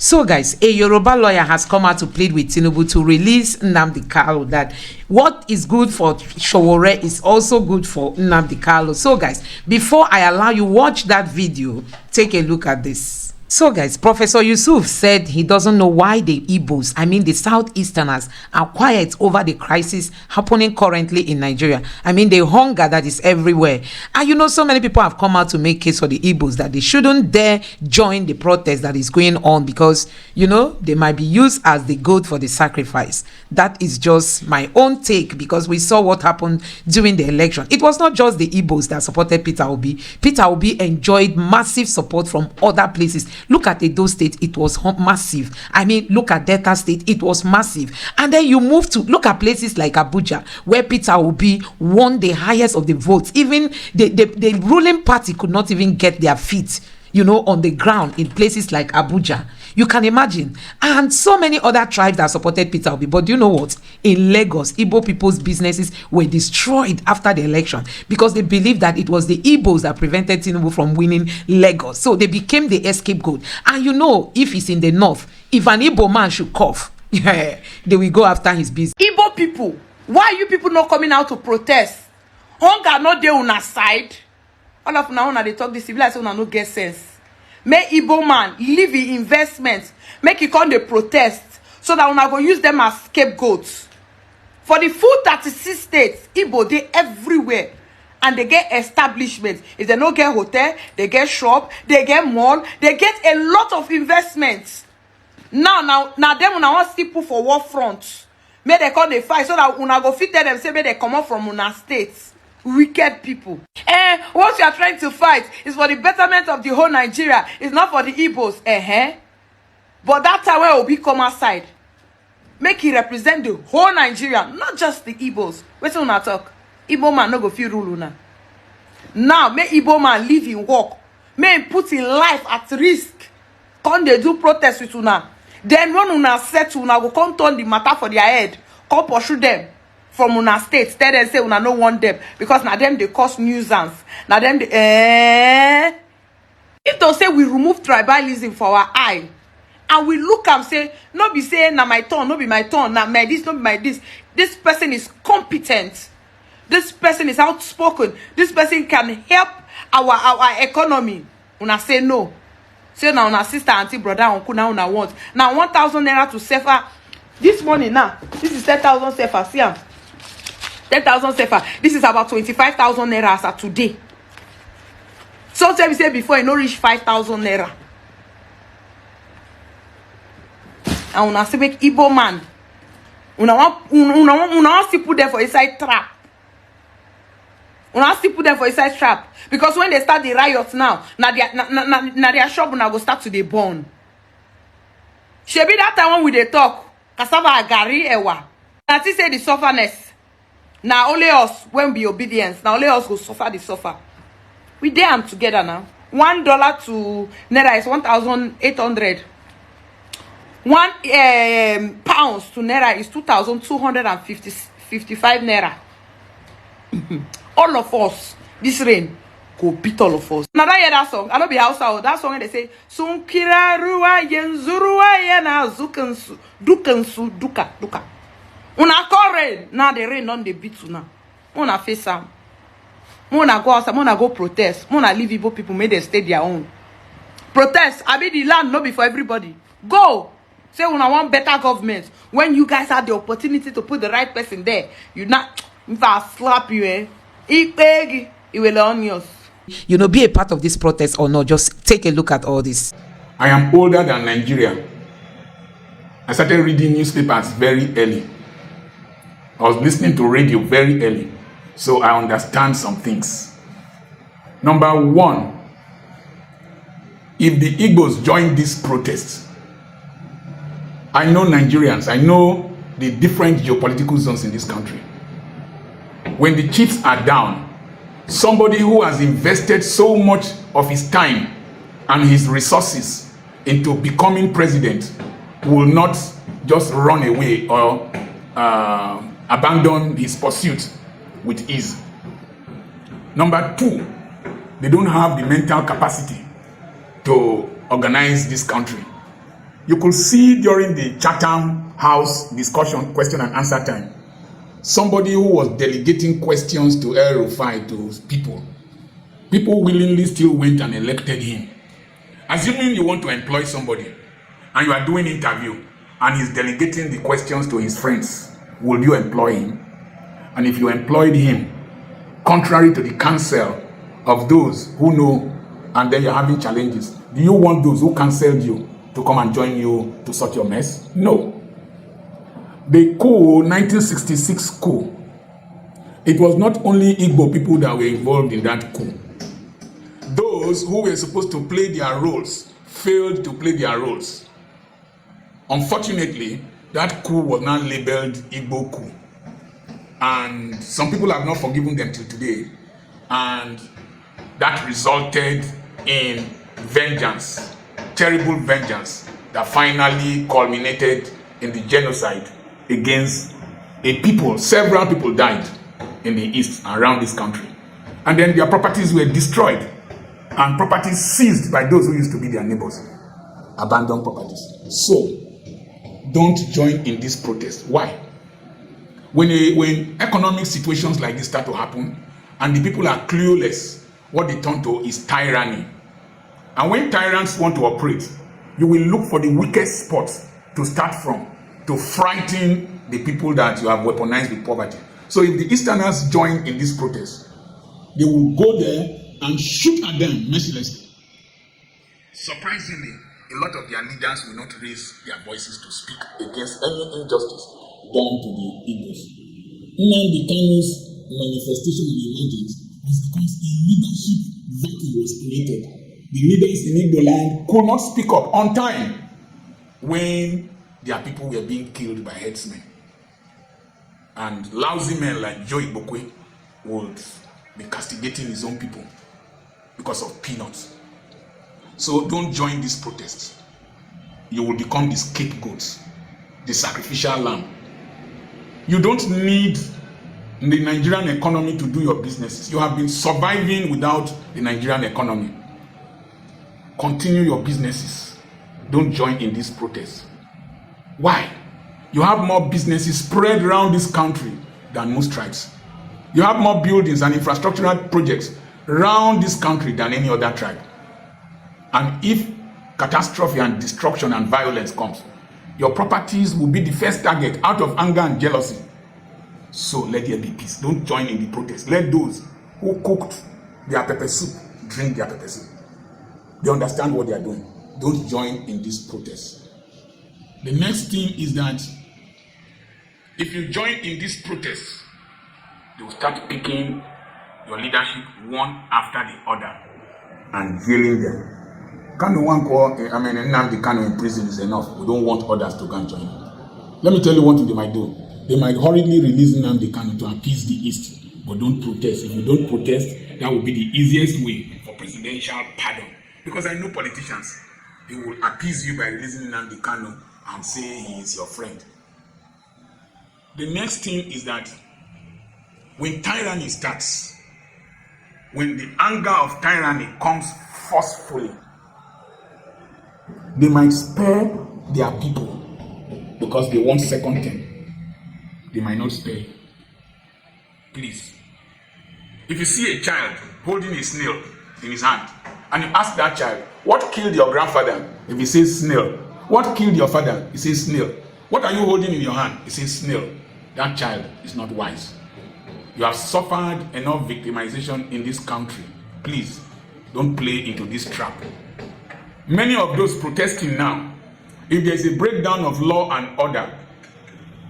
So guys, a Yoruba lawyer has come out to plead with Tinubu to release Nnamdi Kanu, that what is good for Sowore is also good for Nnamdi Kanu. So guys, before I allow you watch that video, take a look at this. So guys, Professor Yusuf said he doesn't know why the Igbos, I mean the Southeasterners, are quiet over the crisis happening currently in Nigeria. I mean the hunger that is everywhere. And you know, so many people have come out to make case for the Igbos that they shouldn't dare join the protest that is going on because, you know, they might be used as the goat for the sacrifice. That is just my own take because we saw what happened during the election. It was not just the Igbos that supported Peter Obi. Peter Obi enjoyed massive support from other places. Look at Edo State, it was massive. I mean, look at Delta State, it was massive. And then you move to look at places like Abuja, where Peter Obi won the highest of the votes. Even the ruling party could not even get their feet, you know, on the ground in places like Abuja. You can imagine. And so many other tribes that supported Peter Obi. But do you know what? In Lagos, Igbo people's businesses were destroyed after the election because they believed that it was the Igbos that prevented Tinubu from winning Lagos. So they became the scapegoat. And you know, if he's in the north, if an Igbo man should cough, yeah, they will go after his business. Igbo people, why are you people not coming out to protest? Hunger not there on our side. All of now they talk this, like say una no get sense. Make Igbo man leave in investments, make it come the protest, so that una go use them as scapegoats. For the full 36 states, Igbo they everywhere, and they get establishments. If they don't get hotel, they get shop, they get mall, they get a lot of investments. Now them una want people for war front. May they come the fight so that una go fit tell them say may they come up from una states. Wicked people. What you are trying to fight is for the betterment of the whole Nigeria. It's not for the Igbos. But that time when Obi come outside, make it represent the whole Nigeria, not just the Igbos. Wait till una talk. Igbo man no go feel rule una. Now make Igbo man live in work. May put in life at risk. Come they do protest with una. Then when una settle, una go come turn the matter for their head. Come pursue them. From una states, tell them say una no want them because now them they cause nuisance. Now them they if they say we remove tribalism for our eye and we look and say no be say na my turn, no be my turn, na my this, no be my this. This person is competent. This person is outspoken. This person can help our economy. Una say no. Say now una sister, auntie, brother, uncle, now una want. Now 1,000 naira to safer. This money now. This is 10,000 safer. See 10,000 safer. This is about 25,000 naira as of today. So tell me say before you no reach 5,000 naira. And una say make Igbo man. Una want still put them for inside trap. Una still put them for inside trap. Because when they start the riots now, na their shop una go start to dey burn. Shebi that time when we dey talk, cassava gari ewa. That is say the sufferness. Now only us when be obedience. Now only us go suffer the suffer. We dey am together now. $1 to naira is 1,800. 1 pounds to naira is 2,255 naira. All of us, this rain go beat all of us. Now that hear that song, I don't be Hausa. That song they say Sunkira ruwa yenzuruwa yena zukansu dukansu duka. Una call rain. Now the rain on the beat now. Una face am. Mona go outside. Mona go protest. Mona leave Igbo people make them stay their own. Protest. I mean the land no be for everybody. Go. Say una want better government. When you guys have the opportunity to put the right person there, you not if I slap you, it will on yours. You know, be a part of this protest or not. Just take a look at all this. I am older than Nigeria. I started reading newspapers very early. I was listening to radio very early. So I understand some things. Number one, if the Igbos join this protest, I know Nigerians, I know the different geopolitical zones in this country. When the chiefs are down, somebody who has invested so much of his time and his resources into becoming president will not just run away or abandon his pursuit with ease. Number two, they don't have the mental capacity to organize this country. You could see during the Chatham House discussion, question and answer time, somebody who was delegating questions to El Rufai, to people willingly still went and elected him. Assuming you want to employ somebody and you are doing interview and he's delegating the questions to his friends, will you employ him? And if you employed him, contrary to the counsel of those who know, and then you're having challenges, do you want those who counseled you to come and join you to sort your mess? No. The coup, 1966 coup, it was not only Igbo people that were involved in that coup. Those who were supposed to play their roles failed to play their roles. Unfortunately, that coup was now labeled Igbo coup. And some people have not forgiven them till today. And that resulted in vengeance, terrible vengeance, that finally culminated in the genocide against a people. Several people died in the east around this country. And then their properties were destroyed and properties seized by those who used to be their neighbors. Abandoned properties. So, don't join in this protest. Why? When economic situations like this start to happen and the people are clueless, what they turn to is tyranny. And when tyrants want to operate, you will look for the weakest spots to start from, to frighten the people that you have weaponized with poverty. So if the Easterners join in this protest, they will go there and shoot at them mercilessly. Surprisingly, a lot of their leaders will not raise their voices to speak against any injustice done to the Igbos. Nnamdi Kanu's manifestation of emergence was because a leadership vacuum was created. The leaders in Igbo land could not speak up on time when their people were being killed by headsmen. And lousy men like Joe Igbokwe would be castigating his own people because of peanuts. So don't join this protest. You will become the scapegoat, the sacrificial lamb. You don't need the Nigerian economy to do your businesses. You have been surviving without the Nigerian economy. Continue your businesses. Don't join in this protest. Why? You have more businesses spread around this country than most tribes. You have more buildings and infrastructural projects around this country than any other tribe. And if catastrophe and destruction and violence comes, your properties will be the first target out of anger and jealousy. So let there be peace. Don't join in the protest. Let those who cooked their pepper soup drink their pepper soup. They understand what they are doing. Don't join in this protest. The next thing is that if you join in this protest, they will start picking your leadership one after the other and jailing them. Nnamdi Kanu in prison is enough. We don't want others to go and join. Let me tell you one thing they might do. They might hurriedly release Nnamdi Kanu to appease the East, but don't protest. If you don't protest, that will be the easiest way for presidential pardon. Because I know politicians, they will appease you by releasing Nnamdi Kanu and say he is your friend. The next thing is that when tyranny starts, when the anger of tyranny comes forcefully, they might spare their people because they want second term. They might not spare you. Please. If you see a child holding a snail in his hand and you ask that child, what killed your grandfather? If he says snail. What killed your father? He says snail. What are you holding in your hand? He says snail. That child is not wise. You have suffered enough victimization in this country. Please, don't play into this trap. Many of those protesting now, if there is a breakdown of law and order,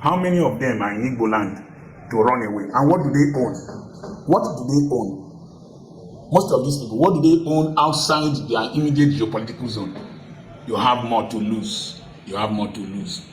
how many of them are in Igbo land to run away? And what do they own? What do they own? Most of these people, what do they own outside their immediate geopolitical zone? You have more to lose. You have more to lose.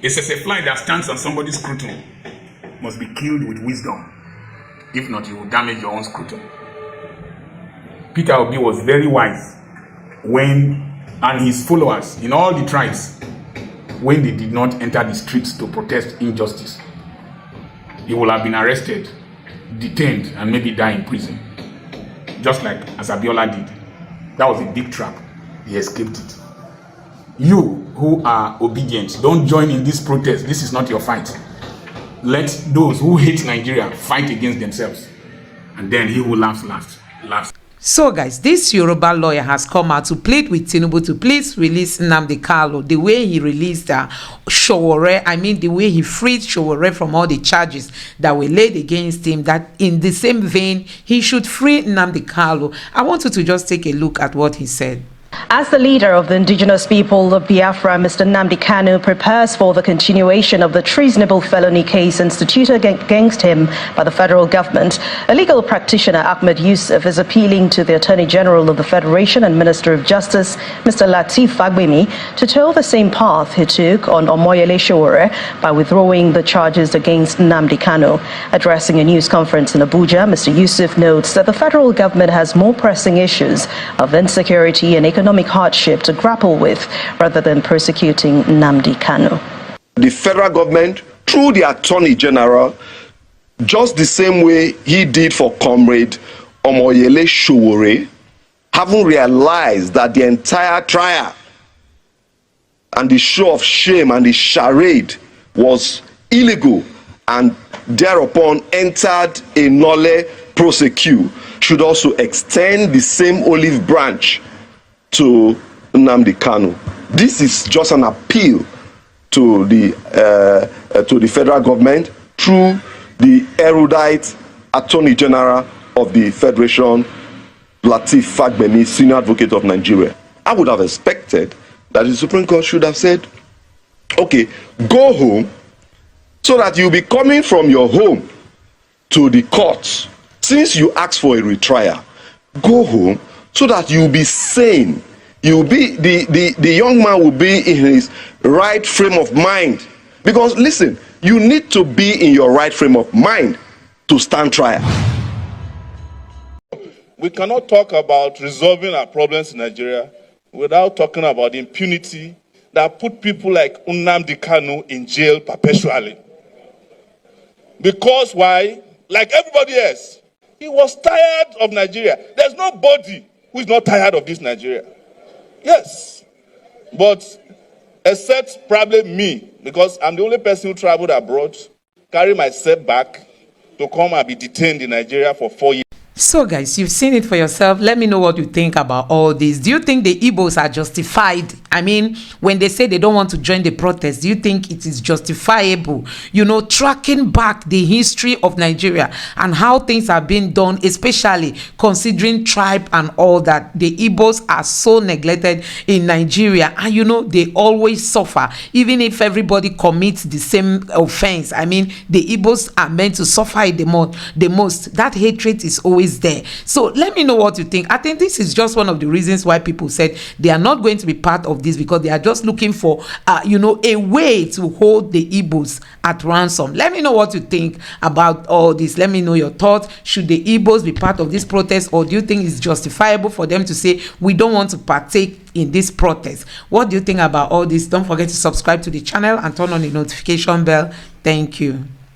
It's as a fly that stands on somebody's scrotum must be killed with wisdom. If not, you will damage your own scrotum. Peter Obi was very wise and his followers in all the tribes, when they did not enter the streets to protest injustice. He will have been arrested, detained, and maybe die in prison. Just like as Abiola did. That was a big trap. He escaped it. You who are obedient. Don't join in this protest. This is not your fight. Let those who hate Nigeria fight against themselves. And then he will laugh. So guys, this Yoruba lawyer has come out to plead with Tinubu to please release Nnamdi Kanu the way he released Sowore. I mean, the way he freed Sowore from all the charges that were laid against him, that in the same vein, he should free Nnamdi Kanu. I want you to just take a look at what he said. As the leader of the indigenous people of Biafra, Mr. Nnamdi Kanu prepares for the continuation of the treasonable felony case instituted against him by the federal government, a legal practitioner, Ahmed Yusuf, is appealing to the Attorney General of the Federation and Minister of Justice, Mr. Lateef Fagbemi, to toe the same path he took on Omoyele Sowore by withdrawing the charges against Nnamdi Kanu. Addressing a news conference in Abuja, Mr. Yusuf notes that the federal government has more pressing issues of insecurity and economic hardship to grapple with rather than persecuting Nnamdi Kanu. The federal government, through the Attorney General, just the same way he did for Comrade Omoyele Sowore, having realized that the entire trial and the show of shame and the charade was illegal and thereupon entered a nolle prosequi, should also extend the same olive branch to Nnamdi Kanu. This is just an appeal to the federal government through the erudite Attorney General of the Federation, Lateef Fagbemi, Senior Advocate of Nigeria. I would have expected that the Supreme Court should have said, okay, go home so that you'll be coming from your home to the courts. Since you asked for a retrial, go home so that you'll be sane. You'll be the young man will be in his right frame of mind. Because listen, you need to be in your right frame of mind to stand trial. We cannot talk about resolving our problems in Nigeria without talking about the impunity that put people like Nnamdi Kanu in jail perpetually. Because why? Like everybody else, he was tired of Nigeria. There's nobody who is not tired of this Nigeria. Yes. But except probably me, because I'm the only person who traveled abroad, carry myself back to come and be detained in Nigeria for 4 years. So guys, you've seen it for yourself. Let me know what you think about all this. Do you think the Igbos are justified? I mean, when they say they don't want to join the protest, do you think it is justifiable? You know, tracking back the history of Nigeria and how things are being done, especially considering tribe and all that. The Igbos are so neglected in Nigeria, and you know, they always suffer. Even if everybody commits the same offense, I mean, the Igbos are meant to suffer it the most. That hatred is always there. So let me know what you think. I think this is just one of the reasons why people said they are not going to be part of this, because they are just looking for you know, a way to hold the Igbos at ransom. Let me know what you think about all this. Let me know your thoughts. Should the Igbos be part of this protest, or do you think it's justifiable for them to say we don't want to partake in this protest? What do you think about all this? Don't forget to subscribe to the channel and turn on the notification bell. Thank you.